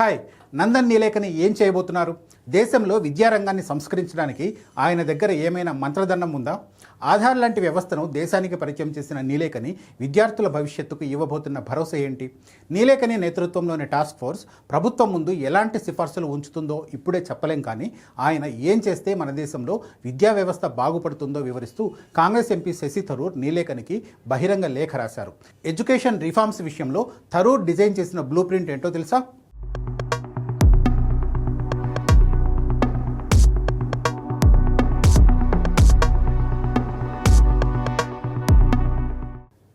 Hi, Nandan Nilekani ఏం చేయబోతున్నారు? దేశంలో విద్యారంగాన్ని సంస్కరించడానికి ఆయన దగ్గర ఏమైనా మంత్రదండం ఉందా? ఆధార్ లాంటి వ్యవస్థను దేశానికి పరిచయం చేసిన నీలేకని విద్యార్థుల భవిష్యత్తుకు ఇవ్వబోతున్న భరోసా ఏంటి? నీలేకని నేతృత్వంలోని టాస్క్ ఫోర్స్ ప్రభుత్వం ముందు ఎలాంటి సిఫార్సులు ఉంచుతుందో ఇప్పుడే చెప్పలేం, కానీ ఆయన ఏం చేస్తే మన దేశంలో విద్యా వ్యవస్థ బాగుపడుతుందో వివరిస్తూ కాంగ్రెస్ ఎంపీ శశి థరూర్ నీలేకనికి బహిరంగ లేఖ రాశారు. ఎడ్యుకేషన్ రిఫార్మ్స్ విషయంలో థరూర్ డిజైన్ చేసిన బ్లూ ప్రింట్ ఏంటో తెలుసా?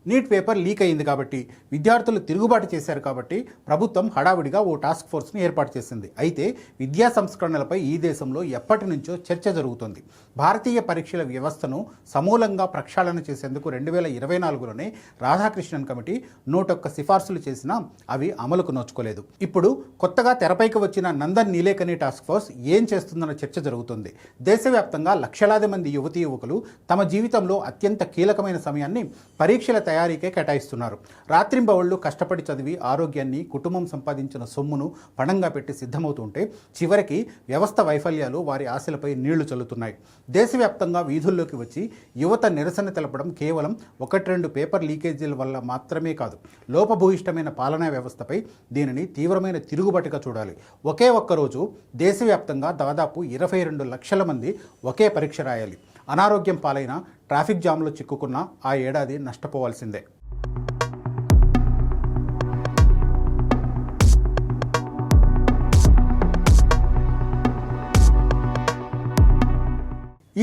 నీట్ పేపర్ లీక్ అయింది కాబట్టి, విద్యార్థులు తిరుగుబాటు చేశారు కాబట్టి ప్రభుత్వం హడావిడిగా ఓ టాస్క్ ఫోర్స్ని ఏర్పాటు చేసింది. అయితే విద్యా సంస్కరణలపై ఈ దేశంలో ఎప్పటి నుంచో చర్చ జరుగుతుంది. భారతీయ పరీక్షల వ్యవస్థను సమూలంగా ప్రక్షాళన చేసేందుకు 2024లోనే రాధాకృష్ణన్ కమిటీ 101 సిఫార్సులు చేసినా అవి అమలుకు నోచుకోలేదు. ఇప్పుడు కొత్తగా తెరపైకి వచ్చిన నందన్ నీలేకని టాస్క్ ఫోర్స్ ఏం చేస్తుందన్న చర్చ జరుగుతుంది. దేశవ్యాప్తంగా లక్షలాది మంది యువతీ యువకులు తమ జీవితంలో అత్యంత కీలకమైన సమయాన్ని పరీక్షల తయారీకే కేటాయిస్తున్నారు. రాత్రింబవళ్లు కష్టపడి చదివి ఆరోగ్యాన్ని, కుటుంబం సంపాదించిన సొమ్మును పణంగా పెట్టి సిద్ధమవుతుంటే చివరికి వ్యవస్థ వైఫల్యాలు వారి ఆశలపై నీళ్లు చల్లుతున్నాయి. దేశవ్యాప్తంగా వీధుల్లోకి వచ్చి యువత నిరసన తెలపడం కేవలం 1-2 పేపర్ లీకేజీల వల్ల మాత్రమే కాదు, లోపభూయిష్టమైన పాలనా వ్యవస్థపై దీనిని తీవ్రమైన తిరుగుబాటుగా చూడాలి. ఒకే ఒక్కరోజు దేశవ్యాప్తంగా దాదాపు 22 లక్షల మంది ఒకే పరీక్ష రాయాలి. అనారోగ్యం పాలైన, ట్రాఫిక్ జామ్లో చిక్కుకున్న ఆ ఏడాది నష్టపోవాల్సిందే.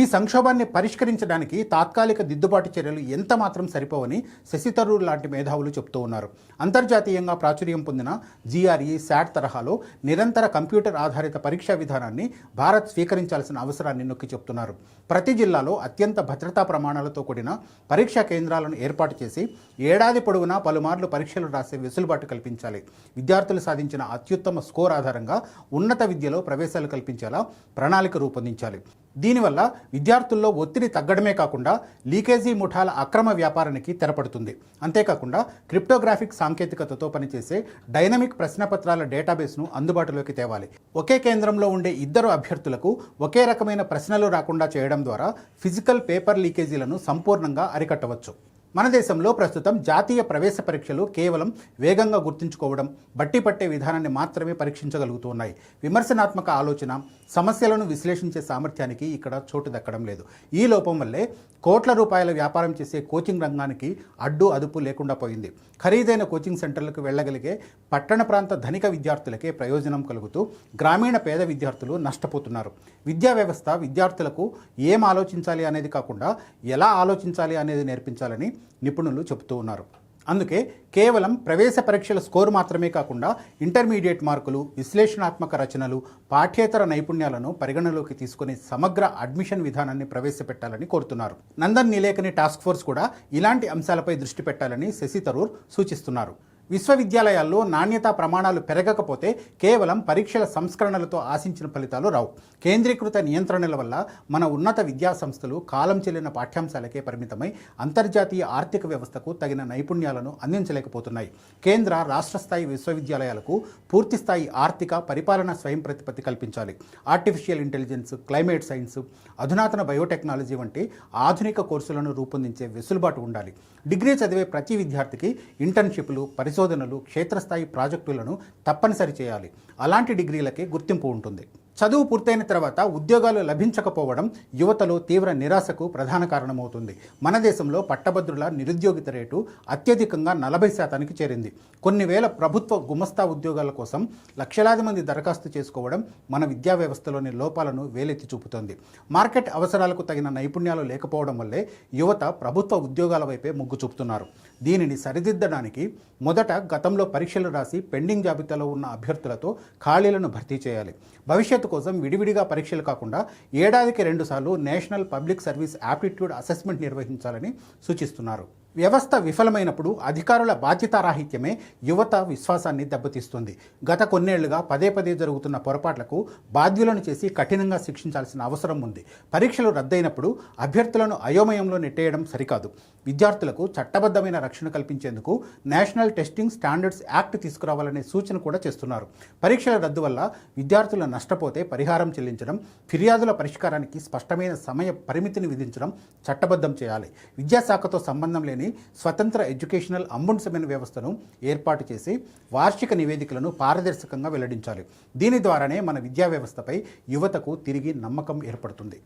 ఈ సంక్షోభాన్ని పరిష్కరించడానికి తాత్కాలిక దిద్దుబాటు చర్యలు ఎంత మాత్రం సరిపోవని శశి థరూర్ లాంటి మేధావులు చెబుతూ ఉన్నారు. అంతర్జాతీయంగా ప్రాచుర్యం పొందిన GRE, SAT తరహాలో నిరంతర కంప్యూటర్ ఆధారిత పరీక్షా విధానాన్ని భారత్ స్వీకరించాల్సిన అవసరాన్ని నొక్కి చెప్తున్నారు. ప్రతి జిల్లాలో అత్యంత భద్రతా ప్రమాణాలతో కూడిన పరీక్షా కేంద్రాలను ఏర్పాటు చేసి ఏడాది పొడవునా పలుమార్లు పరీక్షలు రాసే వెసులుబాటు కల్పించాలి. విద్యార్థులు సాధించిన అత్యుత్తమ స్కోర్ ఆధారంగా ఉన్నత విద్యలో ప్రవేశాలు కల్పించేలా ప్రణాళిక రూపొందించాలి. దీనివల్ల విద్యార్థుల్లో ఒత్తిడి తగ్గడమే కాకుండా లీకేజీ ముఠాల అక్రమ వ్యాపారానికి తెరపడుతుంది. అంతేకాకుండా క్రిప్టోగ్రాఫిక్ సాంకేతికతతో పనిచేసే డైనమిక్ ప్రశ్నపత్రాల డేటాబేస్ను అందుబాటులోకి తేవాలి. ఒకే కేంద్రంలో ఉండే 2 అభ్యర్థులకు ఒకే రకమైన ప్రశ్నలు రాకుండా చేయడం ద్వారా ఫిజికల్ పేపర్ లీకేజీలను సంపూర్ణంగా అరికట్టవచ్చు. మన దేశంలో ప్రస్తుతం జాతీయ ప్రవేశ పరీక్షలు కేవలం వేగంగా గుర్తుంచుకోవడం, బట్టి పట్టే విధానాన్ని మాత్రమే పరీక్షించగలుగుతూ ఉన్నాయి. విమర్శనాత్మక ఆలోచన, సమస్యలను విశ్లేషించే సామర్థ్యానికి ఇక్కడ చోటు దక్కడం లేదు. ఈ లోపం వల్లే కోట్ల రూపాయల వ్యాపారం చేసే కోచింగ్ రంగానికి అడ్డు అదుపు లేకుండా పోయింది. ఖరీదైన కోచింగ్ సెంటర్లకు వెళ్ళగలిగే పట్టణ ప్రాంత ధనిక విద్యార్థులకే ప్రయోజనం కలుగుతూ గ్రామీణ పేద విద్యార్థులు నష్టపోతున్నారు. విద్యా వ్యవస్థ విద్యార్థులకు ఏం ఆలోచించాలి అనేది కాకుండా ఎలా ఆలోచించాలి అనేది నేర్పించాలని నిపుణులు చెబుతూ ఉన్నారు. అందుకే కేవలం ప్రవేశ పరీక్షల స్కోరు మాత్రమే కాకుండా ఇంటర్మీడియట్ మార్కులు, విశ్లేషణాత్మక రచనలు, పాఠ్యేతర నైపుణ్యాలను పరిగణలోకి తీసుకుని సమగ్ర అడ్మిషన్ విధానాన్ని ప్రవేశపెట్టాలని కోరుతున్నారు. నందన్ నీలేకని టాస్క్ ఫోర్స్ కూడా ఇలాంటి అంశాలపై దృష్టి పెట్టాలని శశి థరూర్ సూచిస్తున్నారు. విశ్వవిద్యాలయాల్లో నాణ్యతా ప్రమాణాలు పెరగకపోతే కేవలం పరీక్షల సంస్కరణలతో ఆశించిన ఫలితాలు రావు. కేంద్రీకృత నియంత్రణల వల్ల మన ఉన్నత విద్యా సంస్థలు కాలం చెల్లిన పాఠ్యాంశాలకే పరిమితమై అంతర్జాతీయ ఆర్థిక వ్యవస్థకు తగిన నైపుణ్యాలను అందించలేకపోతున్నాయి. కేంద్ర, రాష్ట్ర స్థాయి విశ్వవిద్యాలయాలకు పూర్తిస్థాయి ఆర్థిక, పరిపాలన స్వయం ప్రతిపత్తి కల్పించాలి. ఆర్టిఫిషియల్ ఇంటెలిజెన్స్, క్లైమేట్ సైన్స్, అధునాతన బయోటెక్నాలజీ వంటి ఆధునిక కోర్సులను రూపొందించే వెసులుబాటు ఉండాలి. డిగ్రీ చదివే ప్రతి విద్యార్థికి ఇంటర్న్షిప్లు, పరిశోధనలు, క్షేత్రస్థాయి ప్రాజెక్టులను తప్పనిసరి చేయాలి. అలాంటి డిగ్రీలకే గుర్తింపు ఉంటుంది. చదువు పూర్తయిన తర్వాత ఉద్యోగాలు లభించకపోవడం యువతలో తీవ్ర నిరాశకు ప్రధాన కారణమవుతుంది. మన దేశంలో పట్టభద్రుల నిరుద్యోగిత రేటు అత్యధికంగా 40% చేరింది. కొన్ని వేల ప్రభుత్వ గుమస్తా ఉద్యోగాల కోసం లక్షలాది మంది దరఖాస్తు చేసుకోవడం మన విద్యా వ్యవస్థలోని లోపాలను వేలెత్తి చూపుతోంది. మార్కెట్ అవసరాలకు తగిన నైపుణ్యాలు లేకపోవడం వల్లే యువత ప్రభుత్వ ఉద్యోగాల వైపే మొగ్గు చూపుతున్నారు. దీనిని సరిదిద్దడానికి మొదట గతంలో పరీక్షలు రాసి పెండింగ్ జాబితాలో ఉన్న అభ్యర్థులతో ఖాళీలను భర్తీ చేయాలి. భవిష్యత్తు కోసం విడివిడిగా పరీక్షలు కాకుండా ఏడాదికి 2 సార్లు national public service aptitude assessment నిర్వహించాలని సూచిస్తున్నారు. వ్యవస్థ విఫలమైనప్పుడు అధికారుల బాధ్యతారాహిత్యమే యువత విశ్వాసాన్ని దెబ్బతీస్తుంది. గత కొన్నేళ్లుగా పదే పదే జరుగుతున్న పొరపాట్లకు బాధ్యులను చేసి కఠినంగా శిక్షించాల్సిన అవసరం ఉంది. పరీక్షలు రద్దయినప్పుడు అభ్యర్థులను అయోమయంలో నెట్టేయడం సరికాదు. విద్యార్థులకు చట్టబద్ధమైన రక్షణ కల్పించేందుకు నేషనల్ టెస్టింగ్ స్టాండర్డ్స్ యాక్ట్ తీసుకురావాలనే సూచన కూడా చేస్తున్నారు. పరీక్షల రద్దు వల్ల విద్యార్థులు నష్టపోతే పరిహారం చెల్లించడం, ఫిర్యాదుల పరిష్కారానికి స్పష్టమైన సమయ పరిమితిని విధించడం చట్టబద్ధం చేయాలి. విద్యాశాఖతో సంబంధం లేని స్వతంత్ర ఎడ్యుకేషనల్ అంబుడ్స్మెన్ వ్యవస్థను ఏర్పాటు చేసి వార్షిక నివేదికలను పారదర్శకంగా వెల్లడించాలి. దీని ద్వారానే మన విద్యా వ్యవస్థపై యువతకు తిరిగి నమ్మకం ఏర్పడుతుంది.